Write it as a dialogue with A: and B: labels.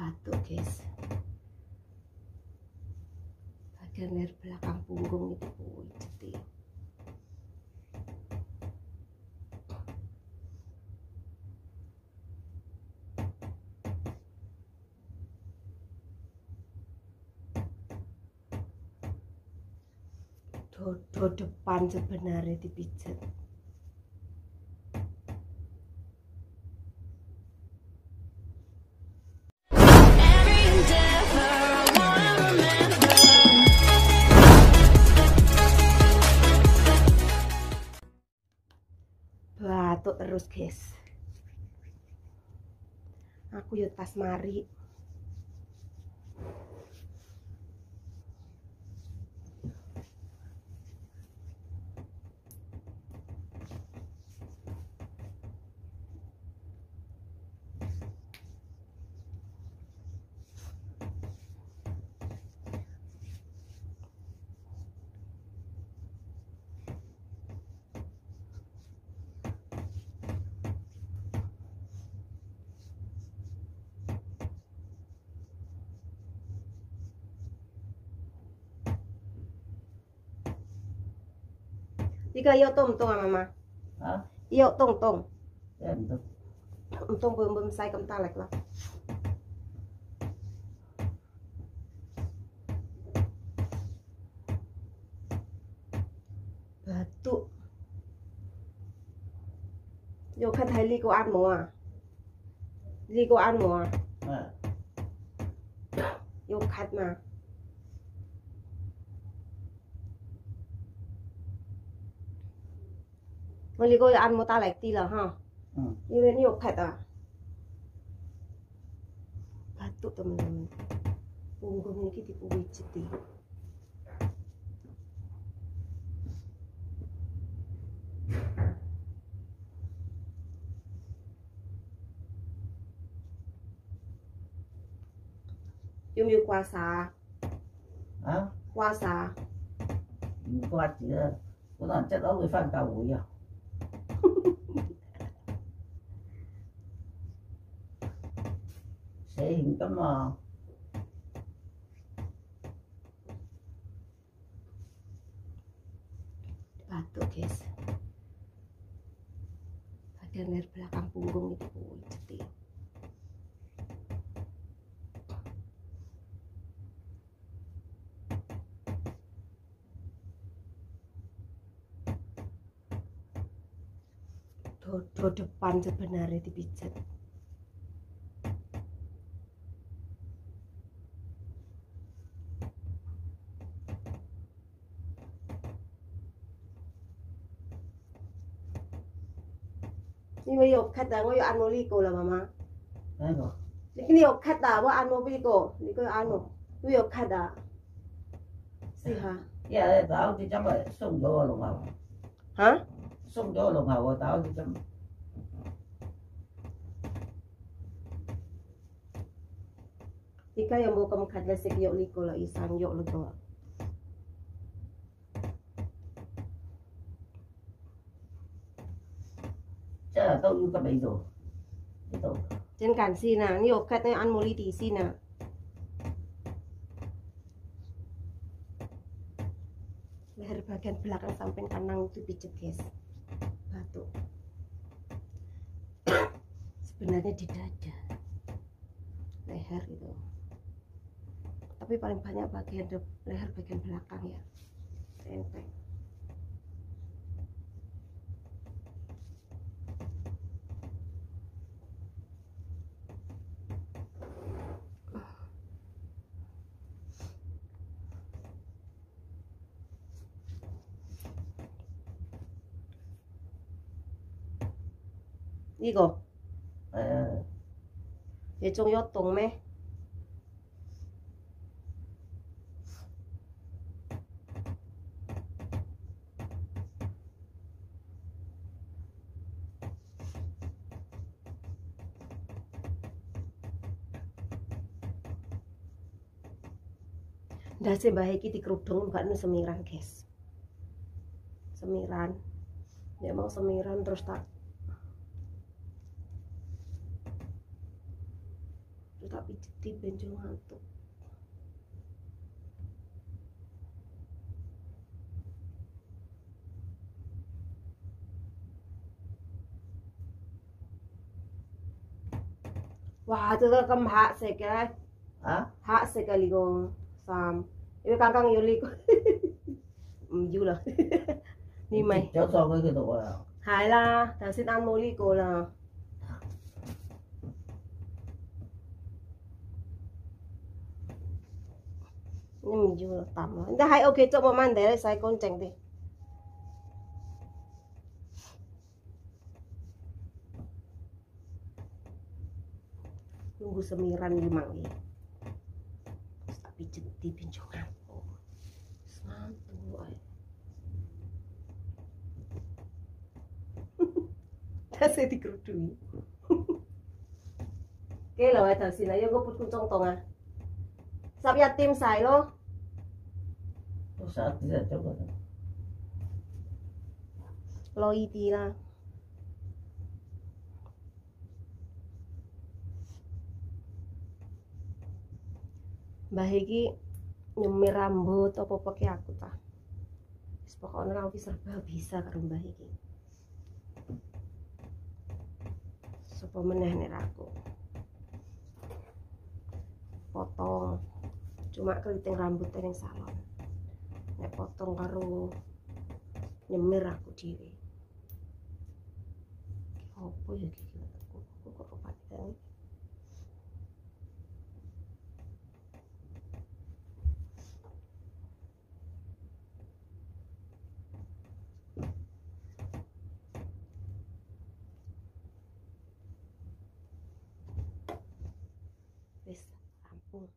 A: batuk guys, bagian leher belakang punggung itu jadi dodo depan sebenarnya dipijat. Batuk terus guys, aku ya tas mari. Ika iyo tong mama.
B: Hả?
A: Iyo tong.
B: Em tong.
A: Tong bơm sai cầm ta lệch lắm. Batuk. Yo khách thấy ly cô ăn mùa à? Ly cô ăn mùa à? Yo khách mà. Mà ly cô ăn một ta lệch tí là ha? Như bên yo khách à? Batuk teman-teman. Punggung ini dipijit. Yung puasa.
B: Hả?
A: Puasa.
B: Qua chưa? Bữa nào chắc đó người phan cầu bụi à? Sẽ hiện cấm
A: batuk guys, bagian leher belakang punggung itu jadi dodo depan sebenarnya dipijat. Ini mà yêu khách đã ngồi ăn một ly cô là mama.
B: đấy rồi.
A: Ini yêu khách đãว่าăn một ly cô, ly cô ăn một. Yêu khách đã. Gì hả?
B: Dạ tao thì chấm rồi xung vô luôn hầu.
A: Hả?
B: Xung vô luôn hầu tao thì chấm.
A: Ika yang mau kamu kadla sik yok liko la isang yok lego.
B: Chắc là tao yêu cái bẫy rồi. Cái tao.
A: Trên cản xin à, ni yok khách này ăn một ly tí xin à. Leher bagian belakang sampai kanan itu pijat guys. Batuk. Sebenarnya di dada. Leher gitu. Tapi paling banyak bagian leher bagian belakang ya. Enteng. 이거 얘좀 요동매 Dasi bahiki di kerudung bukan semiran guys, semiran ya mau semiran terus tak pijeti benjol ngantuk. Wah, itu kan hak sekali. Hak sekali kong sam. Ibu kangkang yuli ko. Lah. Ni mày.
B: Cho cái đồ à.
A: Hai la, thằng xin ăn mô ly cô là. Nhưng mình chưa là tầm rồi. Đã hay ok cho mà man để sai con chành đi. Nunggu semiran limang ya. Tapi jadi pinjongan. Santu ay. Kasi dikerudungi. Oke lah wae dalsin ayo gue put kuncong tonga. Sap yatim sai lo.
B: Saat tidak coba.
A: Lo iti lah. Mbah iki nyemir rambut apa pakai aku ta. Wis pokoknya aku serba bisa karo mbah iki. Sopo meneh nek aku. Potong. Cuma keriting rambut ning salon. Nek potong karo nyemir aku dhewe. Apa ya iki? Aku kok kepaten. Wis rampung.